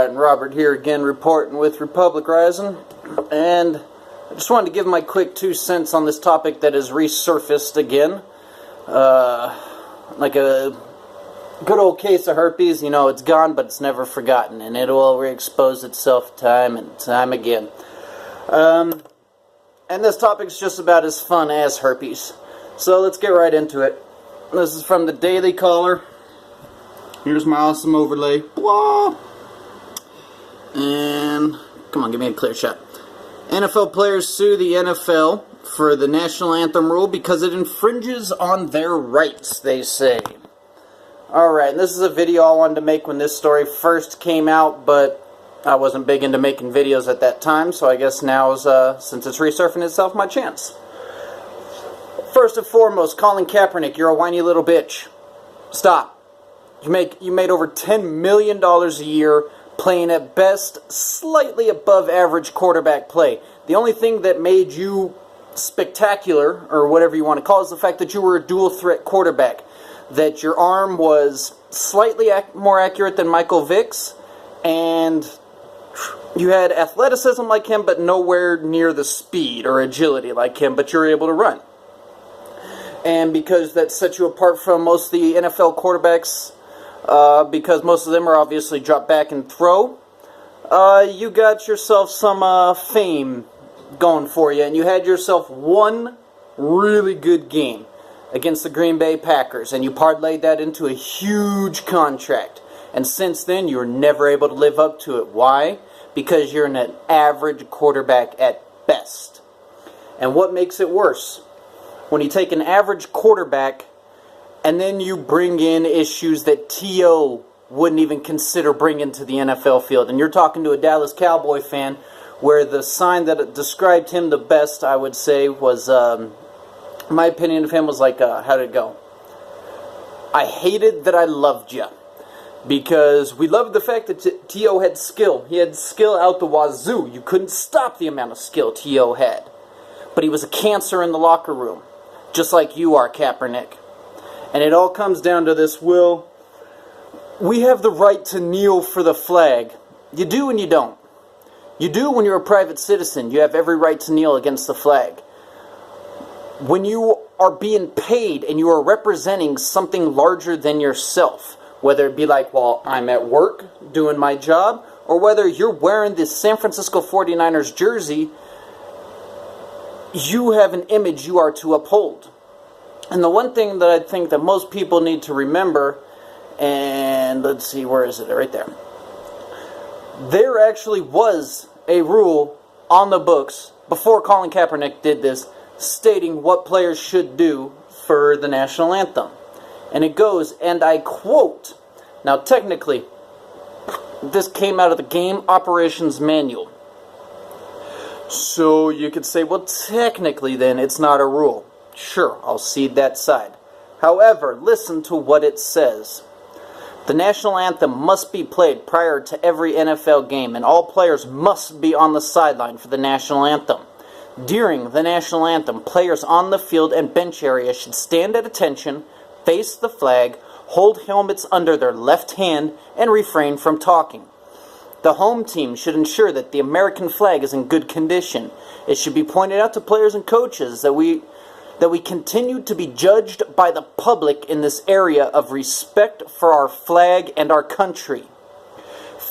Alright, and Robert here again reporting with Republic Rising, and I just wanted to give my quick 2 cents on this topic that has resurfaced again. Like a good old case of herpes, you know, it's gone but it's never forgotten, and it will re-expose itself time and time again. And this topic's just about as fun as herpes. So let's get right into it. This is from the Daily Caller. Here's my awesome overlay. Blah. And come on, give me a clear shot. NFL players sue the NFL for the national anthem rule because it infringes on their rights, they say. Alright, this is a video I wanted to make when this story first came out, but I wasn't big into making videos at that time, so I guess now is, since it's resurfing itself, my chance. First and foremost, Colin Kaepernick, you're a whiny little bitch. Stop. You made over $10 million a year playing at best slightly above average quarterback play. The only thing that made you spectacular, or whatever you want to call it, is the fact that you were a dual threat quarterback. That your arm was slightly more accurate than Michael Vick's, and you had athleticism like him, but nowhere near the speed or agility like him, but you're able to run. And because that sets you apart from most of the NFL quarterbacks, because most of them are obviously drop back and throw, you got yourself some fame going for you, and you had yourself one really good game against the Green Bay Packers, and you parlayed that into a huge contract. And since then, you were never able to live up to it. Why? Because you're an average quarterback at best. And what makes it worse? When you take an average quarterback and then you bring in issues that T.O. wouldn't even consider bringing to the NFL field. And you're talking to a Dallas Cowboy fan where the sign that described him the best, I would say, was, my opinion of him was like, how did it go? I hated that I loved you. Because we loved the fact that T.O. had skill. He had skill out the wazoo. You couldn't stop the amount of skill T.O. had. But he was a cancer in the locker room. Just like you are, Kaepernick. And it all comes down to this, Will. We have the right to kneel for the flag. You do and you don't. You do when you're a private citizen. You have every right to kneel against the flag. When you are being paid and you are representing something larger than yourself, whether it be like, well, I'm at work doing my job, or whether you're wearing this San Francisco 49ers jersey, you have an image you are to uphold. And the one thing that I think that most people need to remember, and let's see, where is it? Right there. There actually was a rule on the books before Colin Kaepernick did this, stating what players should do for the national anthem. And it goes, and I quote, now technically, this came out of the Game Operations Manual. So you could say, well, technically then, it's not a rule. Sure, I'll cede that side. However, listen to what it says. The national anthem must be played prior to every NFL game, and all players must be on the sideline for the national anthem. During the national anthem, players on the field and bench area should stand at attention, face the flag, hold helmets under their left hand, and refrain from talking. The home team should ensure that the American flag is in good condition. It should be pointed out to players and coaches that we continue to be judged by the public in this area of respect for our flag and our country.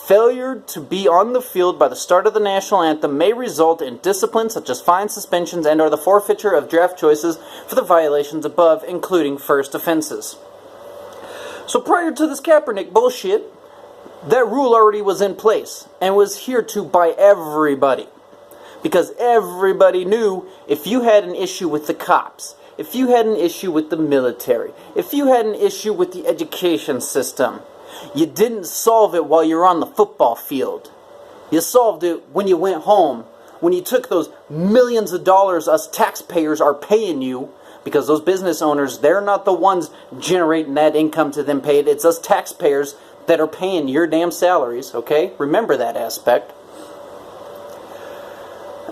Failure to be on the field by the start of the national anthem may result in discipline such as fines, suspensions, and or the forfeiture of draft choices for the violations above, including first offenses. So prior to this Kaepernick bullshit, that rule already was in place and was adhered to by everybody. Because everybody knew if you had an issue with the cops, if you had an issue with the military, if you had an issue with the education system, you didn't solve it while you were on the football field. You solved it when you went home, when you took those millions of dollars us taxpayers are paying you, because those business owners, they're not the ones generating that income to them paid. It's us taxpayers that are paying your damn salaries, okay? Remember that aspect.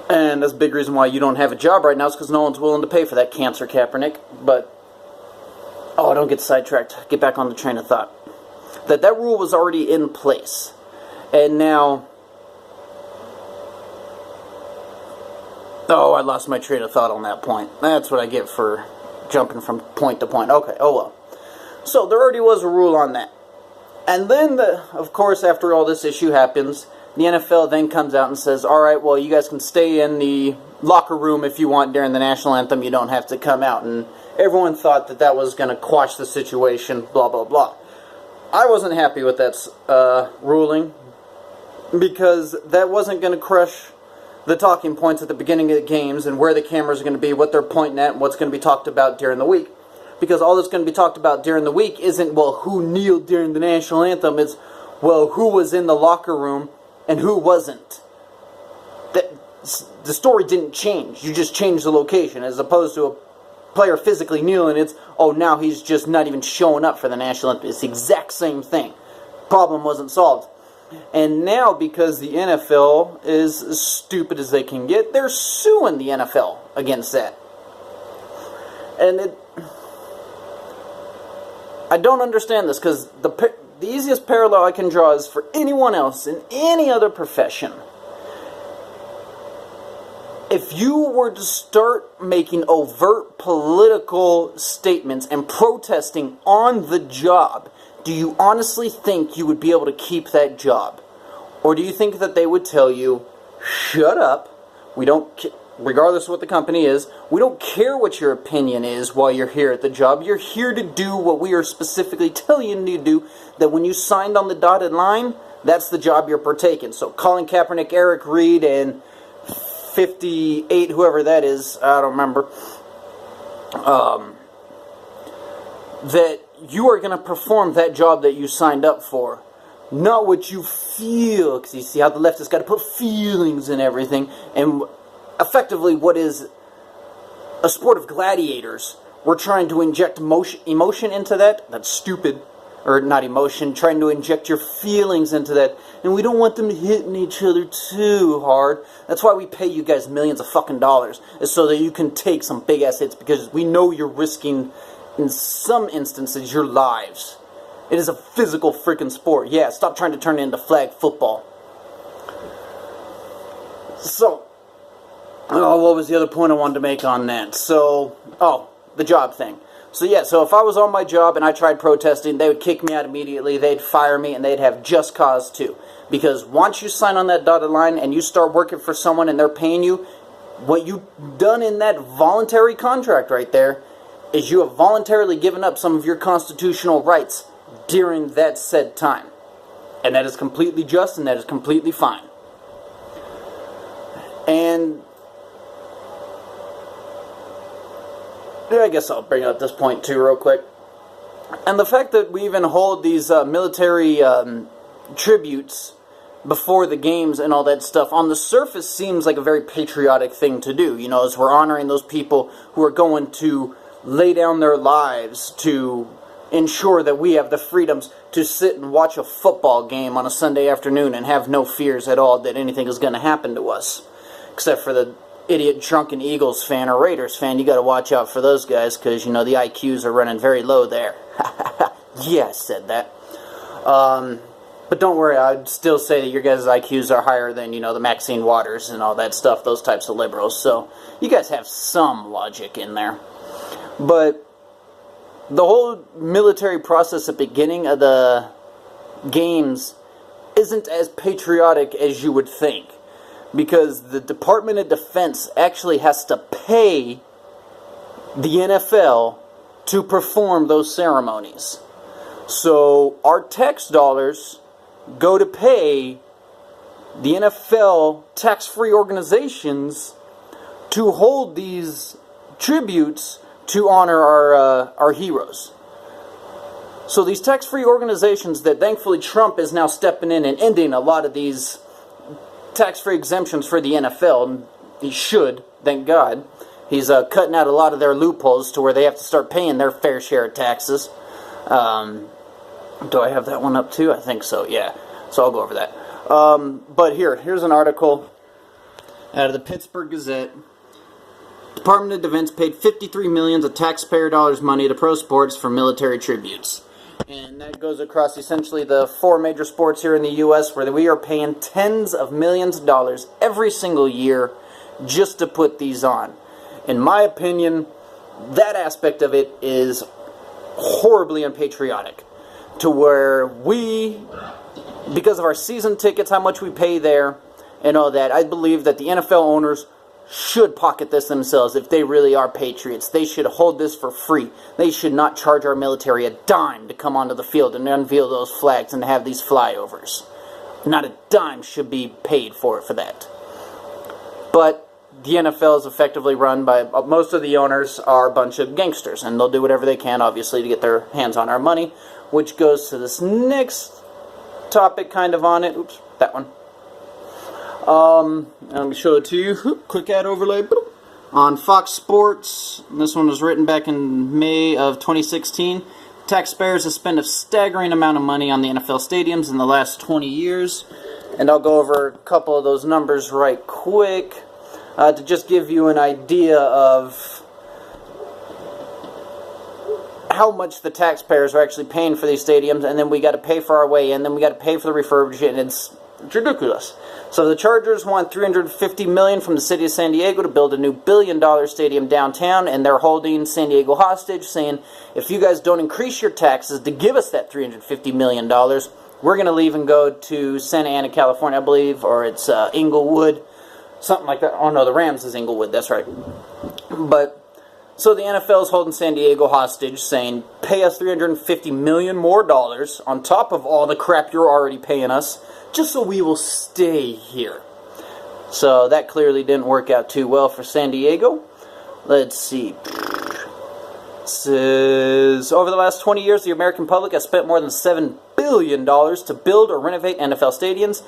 And that's a big reason why you don't have a job right now is because no one's willing to pay for that cancer, Kaepernick. But, don't get sidetracked. Get back on the train of thought. That rule was already in place. And now... Oh, I lost my train of thought on that point. That's what I get for jumping from point to point. Okay, oh well. So, there already was a rule on that. And then, of course, after all this issue happens, the NFL then comes out and says, alright, well, you guys can stay in the locker room if you want during the national anthem. You don't have to come out. And everyone thought that that was going to quash the situation, blah, blah, blah. I wasn't happy with that ruling because that wasn't going to crush the talking points at the beginning of the games and where the cameras are going to be, what they're pointing at, and what's going to be talked about during the week. Because all that's going to be talked about during the week isn't, well, who kneeled during the national anthem. It's, well, who was in the locker room and who wasn't. The story didn't change. You just changed the location. As opposed to a player physically kneeling, it's, oh, now he's just not even showing up for the national anthem. It's the exact same thing. Problem wasn't solved. And now, because the NFL is as stupid as they can get, they're suing the NFL against that. And I don't understand this, because the easiest parallel I can draw is for anyone else in any other profession. If you were to start making overt political statements and protesting on the job, do you honestly think you would be able to keep that job? Or do you think that they would tell you, shut up, we don't, regardless of what the company is, we don't care what your opinion is while you're here at the job. You're here to do what we are specifically telling you to do, that when you signed on the dotted line, that's the job you're partaking. So Colin Kaepernick, Eric Reed, and 58, whoever that is, I don't remember, that you are going to perform that job that you signed up for. Not what you feel, because you see how the left has got to put feelings in everything, and effectively what is a sport of gladiators. We're trying to inject emotion into that. That's stupid. Or not emotion, trying to inject your feelings into that. And we don't want them hitting each other too hard. That's why we pay you guys millions of fucking dollars, is so that you can take some big ass hits, because we know you're risking, in some instances, your lives. It is a physical freaking sport. Yeah, stop trying to turn it into flag football. So, what was the other point I wanted to make on that? So, the job thing. So yeah, so if I was on my job and I tried protesting, they would kick me out immediately, they'd fire me, and they'd have just cause too. Because once you sign on that dotted line and you start working for someone and they're paying you, what you've done in that voluntary contract right there is you have voluntarily given up some of your constitutional rights during that said time. And that is completely just, and that is completely fine. And I guess I'll bring up this point too real quick. And the fact that we even hold these military tributes before the games and all that stuff, on the surface seems like a very patriotic thing to do. You know, as we're honoring those people who are going to lay down their lives to ensure that we have the freedoms to sit and watch a football game on a Sunday afternoon and have no fears at all that anything is going to happen to us. Except for the idiot drunken Eagles fan or Raiders fan. You got to watch out for those guys, because, you know, the IQs are running very low there. Yeah, I said that. But don't worry, I'd still say that your guys' IQs are higher than, you know, the Maxine Waters and all that stuff, those types of liberals. So, you guys have some logic in there. But the whole military process at the beginning of the games isn't as patriotic as you would think. Because the Department of Defense actually has to pay the NFL to perform those ceremonies. So our tax dollars go to pay the NFL tax-free organizations to hold these tributes to honor our heroes. So these tax-free organizations that thankfully Trump is now stepping in and ending a lot of these tax-free exemptions for the NFL, and he should, thank God. He's cutting out a lot of their loopholes to where they have to start paying their fair share of taxes. Do I have that one up too? I think so, yeah. So I'll go over that. But here's an article out of the Pittsburgh Gazette. Department of Defense paid $53 million of taxpayer dollars money to pro sports for military tributes. And that goes across essentially the 4 major sports here in the U.S. where we are paying tens of millions of dollars every single year just to put these on. In my opinion, that aspect of it is horribly unpatriotic. To where we, because of our season tickets, how much we pay there, and all that, I believe that the NFL owners should pocket this themselves if they really are patriots. They should hold this for free. They should not charge our military a dime to come onto the field and unveil those flags and have these flyovers. Not a dime should be paid for that. But the NFL is effectively run by, most of the owners are a bunch of gangsters, and they'll do whatever they can, obviously, to get their hands on our money, which goes to this next topic kind of on it. Oops, that one. Let me show it to you. Quick ad overlay. On Fox Sports, this one was written back in May of 2016. Taxpayers have spent a staggering amount of money on the NFL stadiums in the last 20 years. And I'll go over a couple of those numbers right quick to just give you an idea of how much the taxpayers are actually paying for these stadiums, and then we got to pay for our way in, then we got to pay for the refurbishment, and it's ridiculous. So the Chargers want $350 million from the city of San Diego to build a new billion-dollar stadium downtown, and they're holding San Diego hostage, saying, if you guys don't increase your taxes to give us that $350 million, we're going to leave and go to Santa Ana, California, I believe, or it's Inglewood, something like that. Oh no, the Rams is Inglewood, that's right. But so the NFL is holding San Diego hostage, saying, pay us $350 million more dollars on top of all the crap you're already paying us, just so we will stay here. So that clearly didn't work out too well for San Diego. Let's see. It says, over the last 20 years, the American public has spent more than $7 billion to build or renovate NFL stadiums,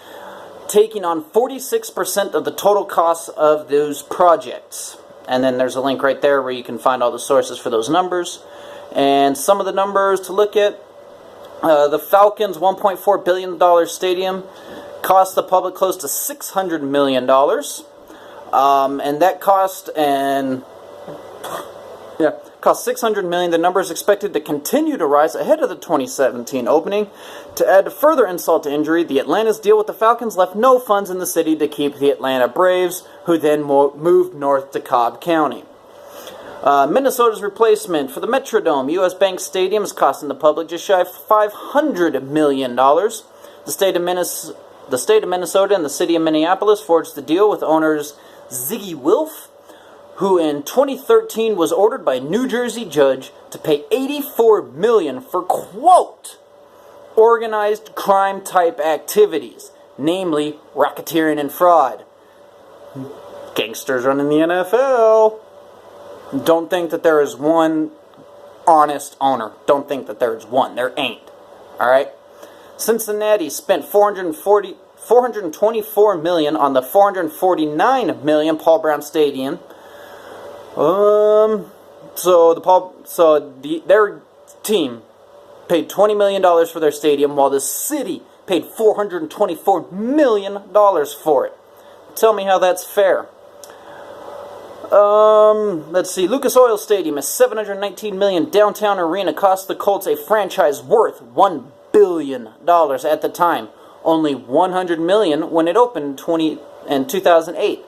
taking on 46% of the total costs of those projects. And then there's a link right there where you can find all the sources for those numbers. And some of the numbers to look at. The Falcons' $1.4 billion stadium cost the public close to $600 million. And that cost $600 million. The number is expected to continue to rise ahead of the 2017 opening. To add further insult to injury, the Atlanta's deal with the Falcons left no funds in the city to keep the Atlanta Braves, who then moved north to Cobb County. Minnesota's replacement for the Metrodome, U.S. Bank Stadium, is costing the public just shy of $500 million. The state of Minnesota and the city of Minneapolis forged the deal with owners Ziggy Wilf, who in 2013 was ordered by a New Jersey judge to pay $84 million for, quote, organized crime-type activities, namely racketeering and fraud. Gangsters running the NFL. Don't think that there is one honest owner. Don't think that there is one. There ain't. Alright? Cincinnati spent $424 million on the $449 million Paul Brown Stadium. Their team paid $20 million for their stadium, while the city paid $424 million for it. Tell me how that's fair. Let's see. Lucas Oil Stadium is $719 million. Downtown Arena cost the Colts a franchise worth $1 billion at the time. Only $100 million when it opened in 2008.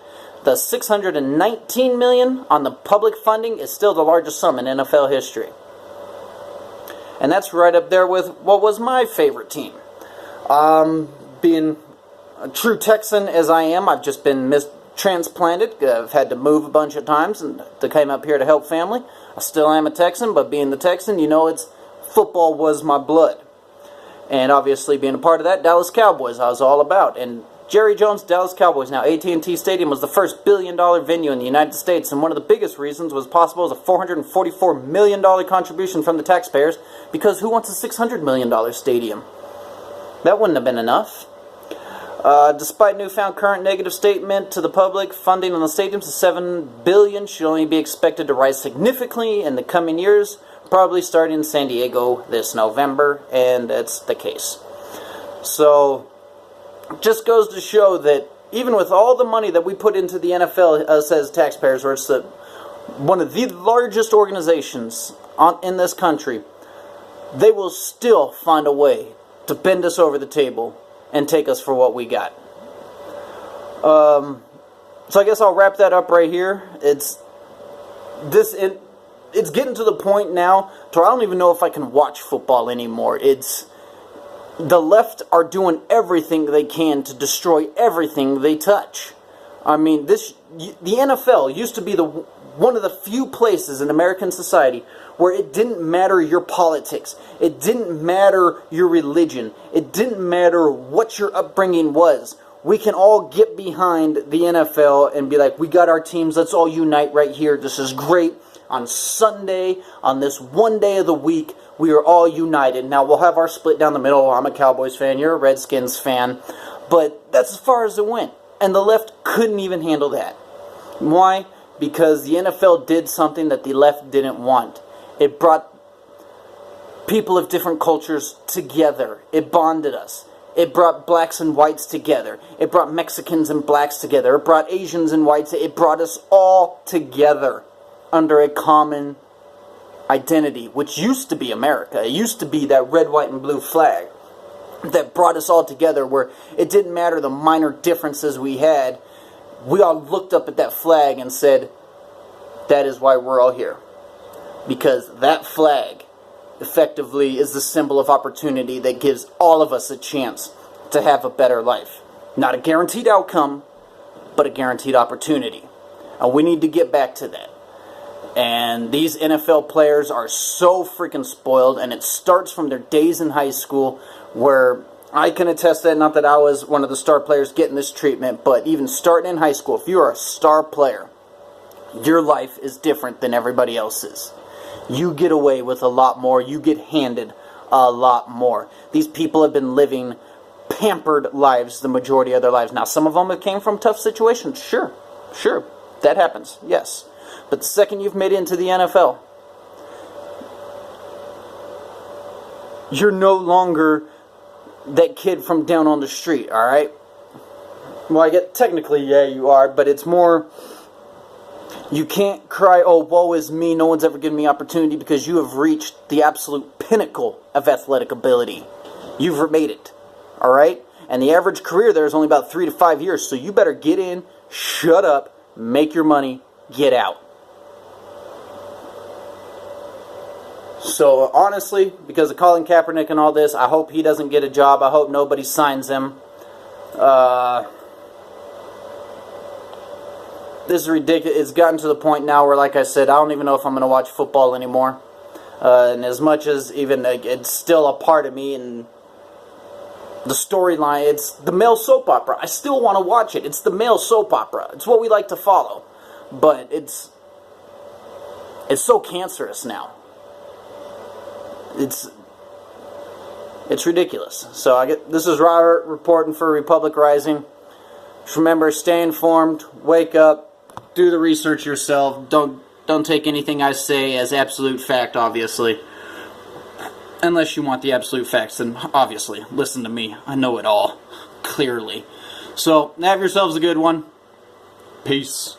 The $619 million on the public funding is still the largest sum in NFL history. And that's right up there with what was my favorite team. Being a true Texan as I am, I've just been transplanted. I've had to move a bunch of times and to come up here to help family. I still am a Texan, but being the Texan, football was my blood. And obviously being a part of that, Dallas Cowboys, I was all about. And Jerry Jones' Dallas Cowboys, now AT&T Stadium, was the first billion-dollar venue in the United States, and one of the biggest reasons was possible as a $444 million contribution from the taxpayers, because who wants a $600 million stadium? That wouldn't have been enough. Despite newfound current negative statement to the public, funding on the stadiums of $7 billion should only be expected to rise significantly in the coming years, probably starting in San Diego this November, and that's the case. So, just goes to show that even with all the money that we put into the NFL as taxpayers, where it's one of the largest organizations in this country, they will still find a way to bend us over the table and take us for what we got. So I guess I'll wrap that up right here. It's getting to the point now to where I don't even know if I can watch football anymore. The left are doing everything they can to destroy everything they touch. I mean, the NFL used to be one of the few places in American society where it didn't matter your politics, it didn't matter your religion, it didn't matter what your upbringing was. We can all get behind the NFL and be like, we got our teams, let's all unite right here, this is great. On Sunday, on this one day of the week, we are all united. Now, we'll have our split down the middle. I'm a Cowboys fan, you're a Redskins fan. But that's as far as it went. And the left couldn't even handle that. Why? Because the NFL did something that the left didn't want. It brought people of different cultures together. It bonded us. It brought blacks and whites together. It brought Mexicans and blacks together. It brought Asians and whites. It brought us all together under a common identity, which used to be America. It used to be that red, white, and blue flag that brought us all together, where it didn't matter the minor differences we had. We all looked up at that flag and said, that is why we're all here. Because that flag effectively is the symbol of opportunity that gives all of us a chance to have a better life. Not a guaranteed outcome, but a guaranteed opportunity. And we need to get back to that. And these NFL players are so freaking spoiled, and it starts from their days in high school, where I can attest that, not that I was one of the star players getting this treatment, but even starting in high school, if you are a star player, your life is different than everybody else's. You get away with a lot more. You get handed a lot more. These people have been living pampered lives the majority of their lives. Now, some of them have came from tough situations. Sure, that happens, yes. But the second you've made it into the NFL, you're no longer that kid from down on the street, alright? Well, I get, technically, yeah, you are, but it's more, you can't cry, oh, woe is me, no one's ever given me opportunity, because you have reached the absolute pinnacle of athletic ability. You've made it, alright? And the average career there is only about 3 to 5 years, so you better get in, shut up, make your money, get out. So, honestly, because of Colin Kaepernick and all this, I hope he doesn't get a job. I hope nobody signs him. This is ridiculous. It's gotten to the point now where, like I said, I don't even know if I'm going to watch football anymore. And as much as even it's still a part of me, and the storyline, it's the male soap opera. I still want to watch it. It's the male soap opera. It's what we like to follow. But it's so cancerous now. It's ridiculous. So this is Robert reporting for Republic Rising. Just remember, stay informed, wake up, do the research yourself. Don't take anything I say as absolute fact, obviously. Unless you want the absolute facts, then obviously listen to me. I know it all clearly. So have yourselves a good one. Peace.